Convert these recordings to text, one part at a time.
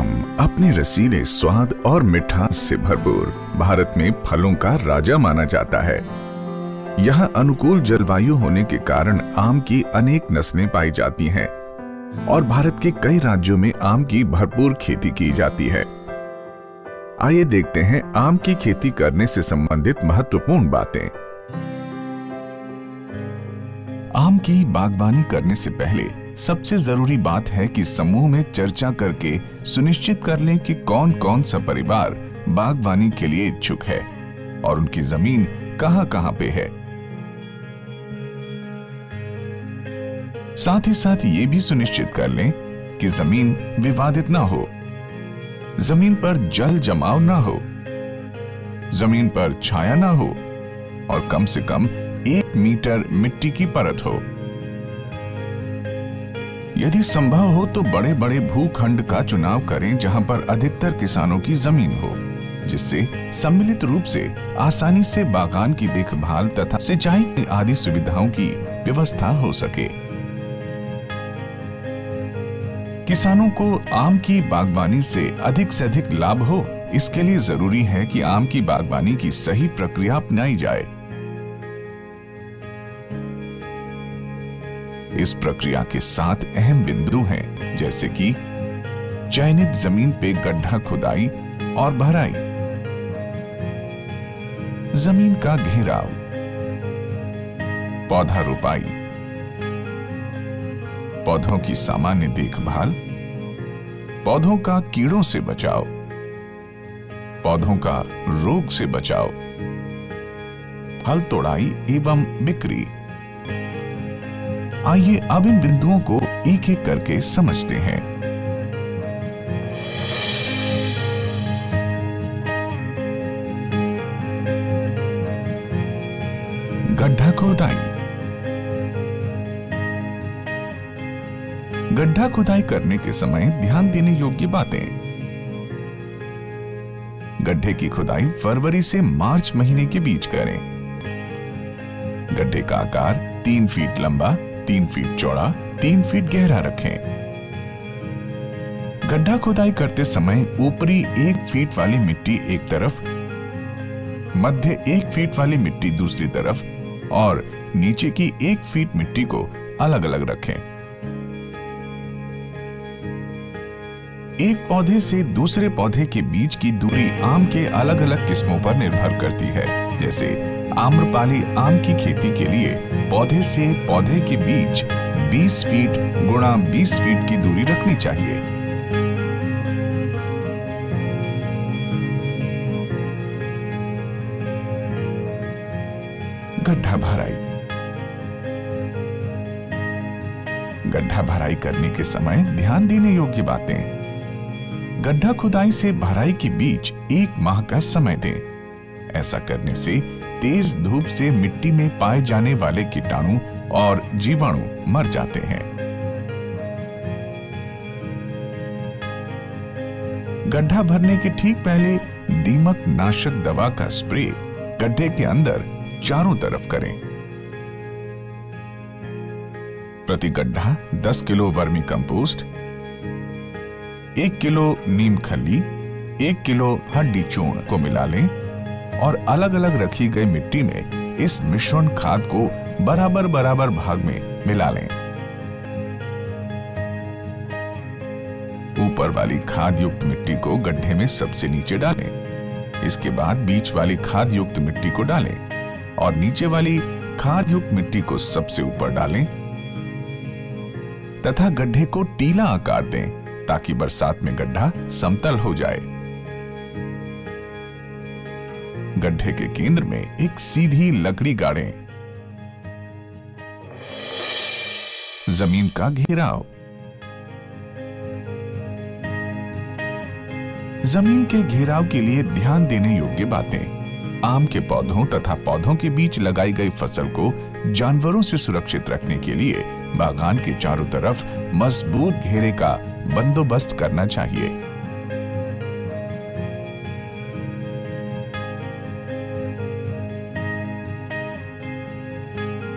आम अपने रसीले स्वाद और मिठास से भरपूर भारत में फलों का राजा माना जाता है। यहाँ अनुकूल जलवायु होने के कारण आम की अनेक नस्लें पाई जाती हैं और भारत के कई राज्यों में आम की भरपूर खेती की जाती है। आइए देखते हैं आम की खेती करने से संबंधित महत्वपूर्ण बातें। आम की बागवानी करने से पहले सबसे जरूरी बात है कि समूह में चर्चा करके सुनिश्चित कर लें कि कौन कौन सा परिवार बागवानी के लिए इच्छुक है और उनकी जमीन कहां-कहां पे है। साथ ही साथ ये भी सुनिश्चित कर लें कि जमीन विवादित ना हो, जमीन पर जल जमाव ना हो, जमीन पर छाया ना हो और कम से कम 1 मीटर मिट्टी की परत हो। यदि संभव हो तो बड़े बड़े भूखंड का चुनाव करें जहां पर अधिकतर किसानों की जमीन हो, जिससे सम्मिलित रूप से आसानी से बागान की देखभाल तथा सिंचाई आदि सुविधाओं की व्यवस्था हो सके। किसानों को आम की बागवानी से अधिक लाभ हो, इसके लिए जरूरी है कि आम की बागवानी की सही प्रक्रिया अपनाई जाए। इस प्रक्रिया के 7 अहम बिंदु हैं, जैसे कि चयनित जमीन पे गड्ढा खुदाई और भराई, जमीन का घेराव, पौधा रोपाई, पौधों की सामान्य देखभाल, पौधों का कीड़ों से बचाव, पौधों का रोग से बचाव, फल तोड़ाई एवं बिक्री। आइए अब इन बिंदुओं को एक एक करके समझते हैं। गड्ढा खुदाई। गड्ढा खुदाई करने के समय ध्यान देने योग्य बातें। गड्ढे की खुदाई फरवरी से मार्च महीने के बीच करें। गड्ढे का आकार 3 फीट लंबा, 3 फीट चौड़ा, 3 फीट गहरा रखें। गड्ढा खुदाई करते समय ऊपरी 1 फीट वाली मिट्टी एक तरफ, मध्य 1 फीट वाली मिट्टी दूसरी तरफ और नीचे की 1 फीट मिट्टी को अलग अलग रखें। एक पौधे से दूसरे पौधे के बीच की दूरी आम के अलग अलग किस्मों पर निर्भर करती है। जैसे आम्रपाली आम की खेती के लिए पौधे से पौधे के बीच 20 फीट गुणा 20 फीट की दूरी रखनी चाहिए। गड्ढा भराई। गड्ढा भराई करने के समय ध्यान देने योग्य बातें। गड्ढा खुदाई से भराई के बीच 1 माह का समय दें। ऐसा करने से तेज धूप से मिट्टी में पाए जाने वाले कीटाणु और जीवाणु मर जाते हैं। गड्ढा भरने के ठीक पहले दीमक नाशक दवा का स्प्रे गड्ढे के अंदर चारों तरफ करें। प्रति गड्ढा 10 किलो वर्मी कंपोस्ट, 1 किलो नीम खली, 1 किलो हड्डी चूर्ण को मिला लें और अलग अलग रखी गई मिट्टी में इस मिश्रण खाद को बराबर भाग में मिला लें। ऊपर वाली खाद युक्त मिट्टी को गड्ढे में सबसे नीचे डालें। इसके बाद बीच वाली खाद युक्त मिट्टी को डालें और नीचे वाली खाद युक्त मिट्टी को सबसे ऊपर डालें तथा गड्ढे को टीला आकार दें ताकि बरसात में गड्ढा समतल हो जाए। गड्ढे के केंद्र में एक सीधी लकड़ी गाड़ें। जमीन का घेराव। जमीन के घेराव के लिए ध्यान देने योग्य बातें। आम के पौधों तथा पौधों के बीच लगाई गई फसल को जानवरों से सुरक्षित रखने के लिए बागान के चारों तरफ मजबूत घेरे का बंदोबस्त करना चाहिए।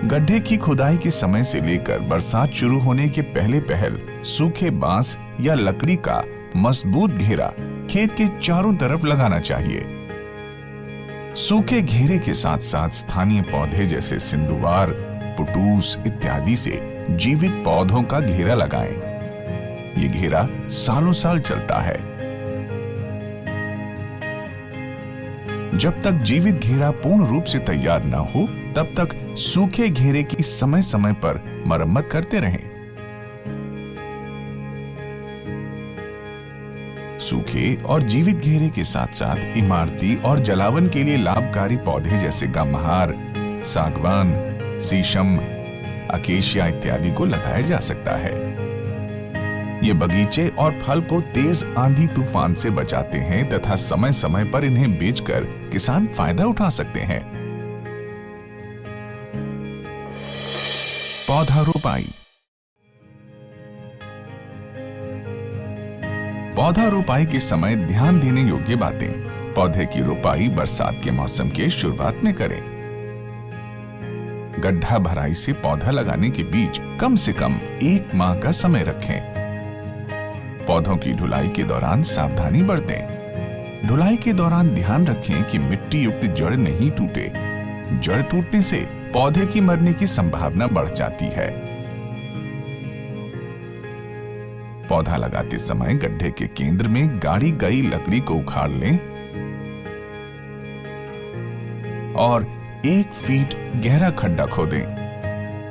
गड्ढे की खुदाई के समय से लेकर बरसात शुरू होने के पहले सूखे बांस या लकड़ी का मजबूत घेरा खेत के चारों तरफ लगाना चाहिए। सूखे घेरे के साथ साथ स्थानीय पौधे जैसे सिंदुवार, पुटूस इत्यादि से जीवित पौधों का घेरा लगाएं। ये घेरा सालों साल चलता है। जब तक जीवित घेरा पूर्ण रूप से तैयार न हो तब तक सूखे घेरे की समय समय पर मरम्मत करते रहें। सूखे और जीवित घेरे के साथ साथ इमारती और जलावन के लिए लाभकारी पौधे जैसे गमहार, सागवान, शीशम, अकेशिया इत्यादि को लगाया जा सकता है। ये बगीचे और फल को तेज आंधी तूफान से बचाते हैं तथा समय समय पर इन्हें बेचकर किसान फायदा उठा सकते हैं। पौधा रोपाई। पौधा रोपाई के समय ध्यान देने योग्य बातें। पौधे की रोपाई बरसात के मौसम के शुरुआत में करें। गड्ढा भराई से पौधा लगाने के बीच कम से कम 1 माह का समय रखें। पौधों की ढुलाई के दौरान सावधानी बरतें। ढुलाई के दौरान ध्यान रखें कि मिट्टी युक्त जड़ नहीं टूटे। जड़ टूटने से पौधे की मरने की संभावना बढ़ जाती है। पौधा लगाते समय गड्ढे के केंद्र में गाड़ी गई लकड़ी को उखाड़ लें और 1 फीट गहरा खड्डा खोदें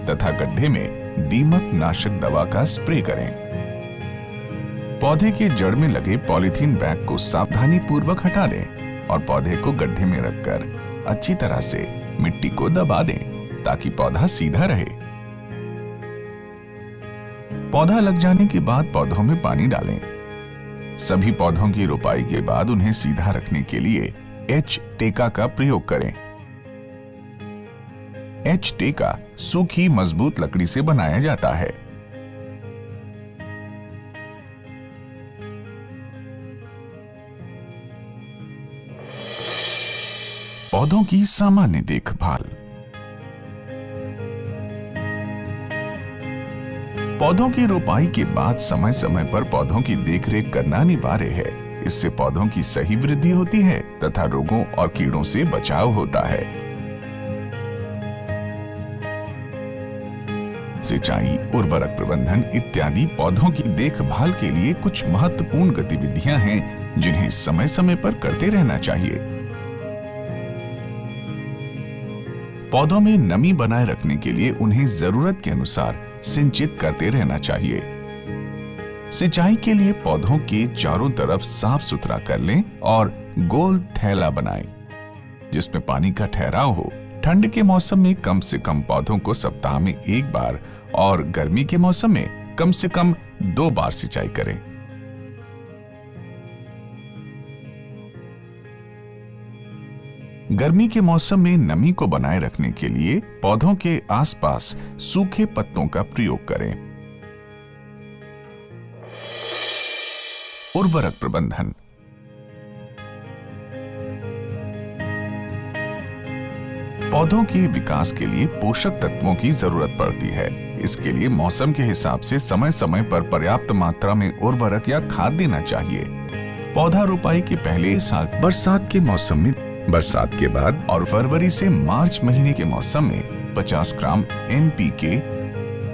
तथा गड्ढे में दीमक नाशक दवा का स्प्रे करें। पौधे के जड़ में लगे पॉलीथीन बैग को सावधानी पूर्वक हटा दें और पौधे को गड्ढे में रखकर अच्छी तरह से मिट्टी को दबा दें ताकि पौधा सीधा रहे। पौधा लग जाने के बाद पौधों में पानी डालें। सभी पौधों की रोपाई के बाद उन्हें सीधा रखने के लिए एच टेका का प्रयोग करें। एच टेका सूखी मजबूत लकड़ी से बनाया जाता है। पौधों की सामान्य देखभाल। पौधों की रोपाई के बाद समय समय पर पौधों की देखरेख करना अनिवार्य है। इससे पौधों की सही वृद्धि होती है तथा रोगों और कीड़ों से बचाव होता है। सिंचाई, उर्वरक प्रबंधन इत्यादि पौधों की देखभाल के लिए कुछ महत्वपूर्ण गतिविधियां हैं जिन्हें समय समय पर करते रहना चाहिए। पौधों में नमी बनाए रखने के लिए उन्हें जरूरत के अनुसार सिंचित करते रहना चाहिए। सिंचाई के लिए पौधों के चारों तरफ साफ सुथरा कर लें और गोल थैला बनाएं, जिसमें पानी का ठहराव हो। ठंड के मौसम में कम से कम पौधों को सप्ताह में 1 बार और गर्मी के मौसम में कम से कम 2 बार सिंचाई करें। गर्मी के मौसम में नमी को बनाए रखने के लिए पौधों के आसपास सूखे पत्तों का प्रयोग करें। उर्वरक प्रबंधन। पौधों के विकास के लिए पोषक तत्वों की जरूरत पड़ती है। इसके लिए मौसम के हिसाब से समय समय पर पर्याप्त मात्रा में उर्वरक या खाद देना चाहिए। पौधा रोपाई के पहले साल बरसात के मौसम में, बरसात के बाद और फरवरी से मार्च महीने के मौसम में 50 ग्राम NPK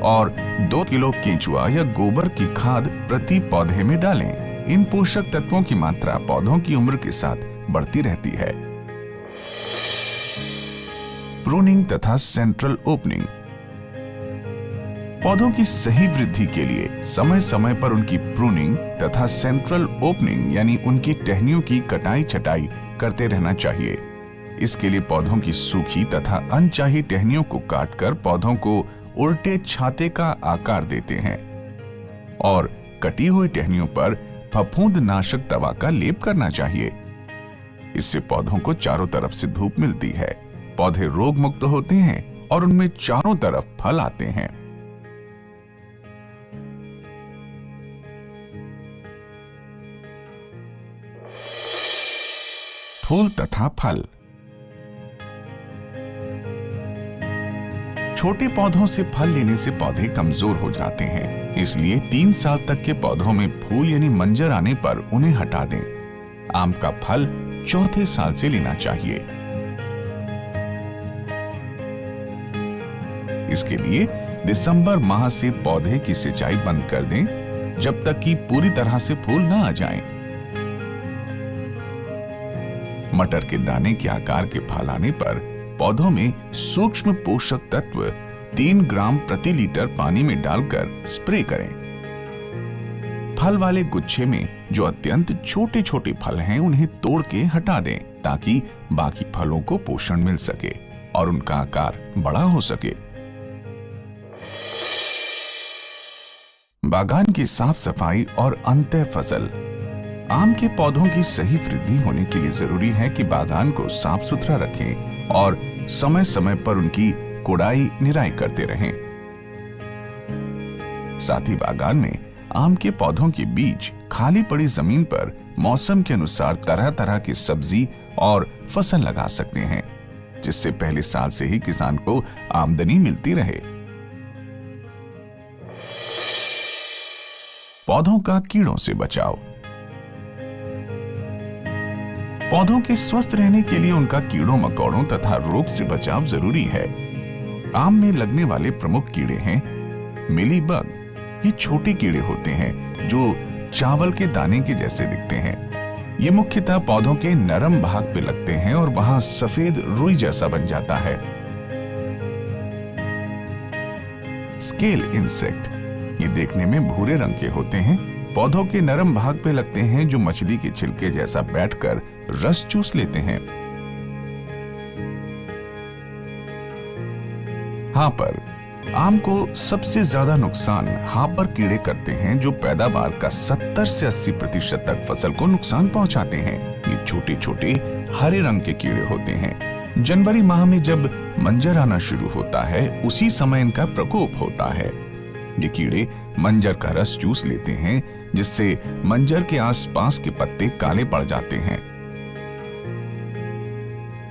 और 2 किलो केंचुआ या गोबर की खाद प्रति पौधे में डालें। इन पोषक तत्वों की मात्रा पौधों की उम्र के साथ बढ़ती रहती है। प्रूनिंग तथा सेंट्रल ओपनिंग। पौधों की सही वृद्धि के लिए समय समय पर उनकी प्रूनिंग तथा सेंट्रल ओपनिंग यानी उनकी टहनियों की कटाई छटाई करते रहना चाहिए। इसके लिए पौधों की सूखी तथा अनचाही टहनियों को काटकर पौधों को उल्टे छाते का आकार देते हैं और कटी हुई टहनियों पर फफूंद नाशक दवा का लेप करना चाहिए। इससे पौधों को चारों तरफ से धूप मिलती है, पौधे रोग मुक्त होते हैं और उनमें चारों तरफ फल आते हैं। फूल तथा फल। छोटे पौधों से फल लेने से पौधे कमजोर हो जाते हैं, इसलिए 3 साल तक के पौधों में फूल यानी मंजर आने पर उन्हें हटा दें। आम का फल चौथे साल से लेना चाहिए। इसके लिए दिसंबर माह से पौधे की सिंचाई बंद कर दें, जब तक कि पूरी तरह से फूल न आ जाएं। मटर के दाने के आकार के फल आने पर पौधों में सूक्ष्म पोषक तत्व 3 ग्राम प्रति लीटर पानी में डालकर स्प्रे करें। फल वाले गुच्छे में जो अत्यंत छोटे छोटे फल हैं उन्हें तोड़ के हटा दें, ताकि बाकी फलों को पोषण मिल सके और उनका आकार बड़ा हो सके। बागान की साफ सफाई और अंतः फसल। आम के पौधों की सही वृद्धि होने के लिए जरूरी है कि बागान को साफ सुथरा रखें और समय समय पर उनकी कुड़ाई निराई करते रहें। साथ ही बागान में आम के पौधों के बीच खाली पड़ी जमीन पर मौसम के अनुसार तरह तरह की सब्जी और फसल लगा सकते हैं, जिससे पहले साल से ही किसान को आमदनी मिलती रहे। पौधों का कीड़ों से बचाव। पौधों के स्वस्थ रहने के लिए उनका कीड़ों मकोड़ों तथा रोग से बचाव जरूरी है। आम में लगने वाले प्रमुख कीड़े हैं मिलीबग। ये छोटे कीड़े होते हैं जो चावल के दाने के जैसे दिखते हैं। ये मुख्यतः पौधों के नरम भाग पे लगते हैं और वहां सफेद रुई जैसा बन जाता है। Scale insect. ये देखने में भूरे रंग के होते हैं, पौधों के नरम भाग पे लगते हैं जो मछली के छिलके जैसा बैठकर रस चूस लेते हैं। हापर। आम को सबसे ज्यादा नुकसान हापर कीड़े करते हैं, जो पैदावार का 70 से 80% तक फसल को नुकसान पहुंचाते हैं। ये छोटे छोटे हरे रंग के कीड़े होते हैं। जनवरी माह में जब मंजर आना शुरू होता है, उसी समय इनका प्रकोप होता है। ये कीड़े मंजर का रस चूस लेते हैं, जिससे मंजर के आसपास के पत्ते काले पड़ जाते हैं।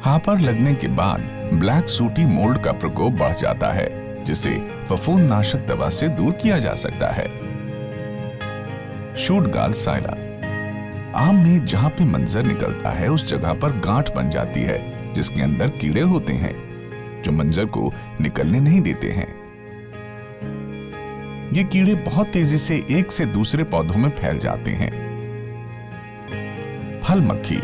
हापर लगने के बाद ब्लैक सूटी मोल्ड का प्रकोप बढ़ जाता है, जिसे फफूंदनाशक दवा से दूर किया जा सकता है। शूटगाल साइला। आम में जहां पे मंजर निकलता है उस जगह पर गांठ बन जाती है, जिसके अंदर कीड़े होते हैं जो मंजर को निकलने नहीं देते हैं। ये कीड़े बहुत तेजी से एक से दूसरे पौधों में फैल जाते हैं। फल मक्खी।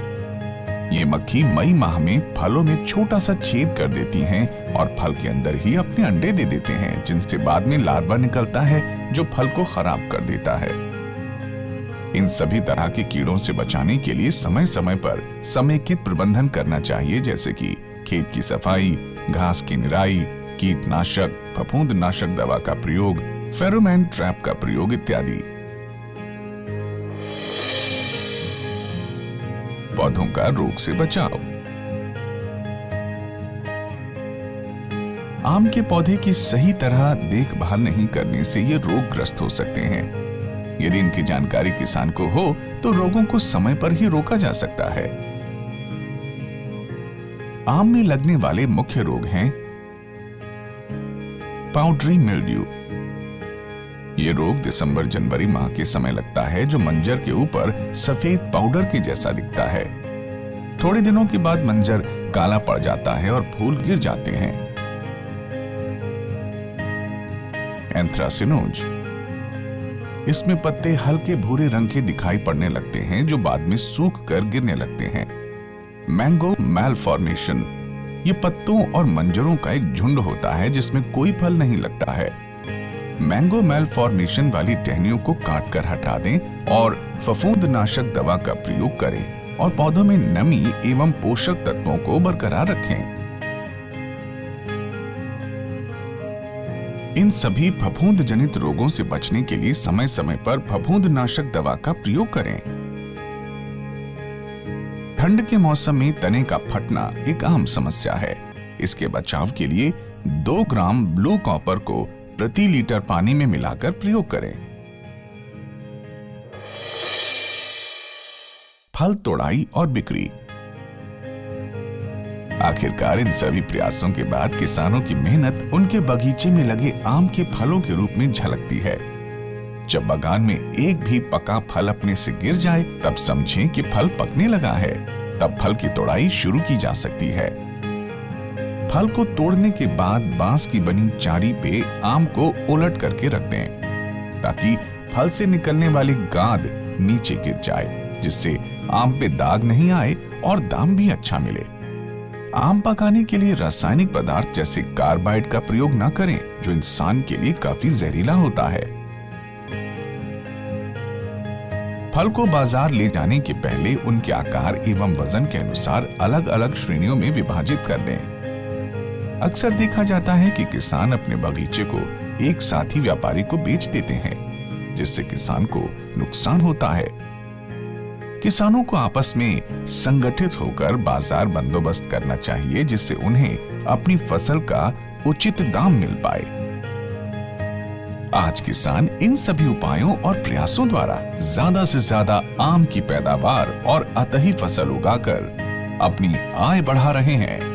ये मक्खी मई माह में फलों में छोटा सा छेद कर देती हैं और फल के अंदर ही अपने अंडे दे देते हैं, जिनसे बाद में लार्वा निकलता है जो फल को खराब कर देता है। इन सभी तरह के कीड़ों से बचाने के लिए समय समय पर समेकित प्रबंधन करना चाहिए, जैसे कि खेत की सफाई, घास की निराई, कीटनाशक, फफूंदनाशक दवा का प्रयोग, फेरोमोन ट्रैप का प्रयोग इत्यादि। पौधों का रोग से बचाव। आम के पौधे की सही तरह देखभाल नहीं करने से ये रोगग्रस्त हो सकते हैं। यदि इनकी जानकारी किसान को हो तो रोगों को समय पर ही रोका जा सकता है। आम में लगने वाले मुख्य रोग हैं पाउडरी मिल्ड्यू। ये रोग दिसंबर जनवरी माह के समय लगता है, जो मंजर के ऊपर सफेद पाउडर के जैसा दिखता है। थोड़े दिनों के बाद मंजर काला पड़ जाता है और फूल गिर जाते हैं। एंथ्रासिनोज। इसमें पत्ते हल्के भूरे रंग के दिखाई पड़ने लगते हैं, जो बाद में सूख कर गिरने लगते हैं। Mango malformation. ये पत्तों और मंजरों का एक झुंड होता है जिसमें कोई फल नहीं लगता है। मैंगो मैलफॉर्मेशन वाली टहनियों को काटकर हटा दें और फफूंदनाशक दवा का प्रयोग करें और पौधों में नमी एवं पोषक तत्वों को बरकरार रखें। इन सभी फफूंद जनित रोगों से बचने के लिए समय समय पर फफूंदनाशक दवा का प्रयोग करें। ठंड के मौसम में तने का फटना एक आम समस्या है। इसके बचाव के लिए 2 ग्राम ब्लू कॉपर को प्रति लीटर पानी में मिलाकर प्रयोग करें। फल तोड़ाई और बिक्री। आखिरकार इन सभी प्रयासों के बाद किसानों की मेहनत उनके बगीचे में लगे आम के फलों के रूप में झलकती है। जब बागान में एक भी पका फल अपने से गिर जाए तब समझें कि फल पकने लगा है। तब फल की तोड़ाई शुरू की जा सकती है। फल को तोड़ने के बाद बांस की बनी चारी पे आम को उलट करके रख दें ताकि फल से निकलने वाली गाद नीचे गिर जाए, जिससे आम पे दाग नहीं आए और दाम भी अच्छा मिले। आम पकाने के लिए रासायनिक पदार्थ जैसे कार्बाइड का प्रयोग न करें, जो इंसान के लिए काफी जहरीला होता है। फल को बाजार ले जाने के पहले उनके आकार एवं वजन के अनुसार अलग अलग श्रेणियों में विभाजित कर दें। अक्सर देखा जाता है कि किसान अपने बगीचे को एक साथ ही व्यापारी को बेच देते हैं, जिससे किसान को नुकसान होता है। किसानों को आपस में संगठित होकर बाजार बंदोबस्त करना चाहिए, जिससे उन्हें अपनी फसल का उचित दाम मिल पाए। आज किसान इन सभी उपायों और प्रयासों द्वारा ज्यादा से ज्यादा आम की पैदावार और अतही फसल उगाकर अपनी आय बढ़ा रहे हैं।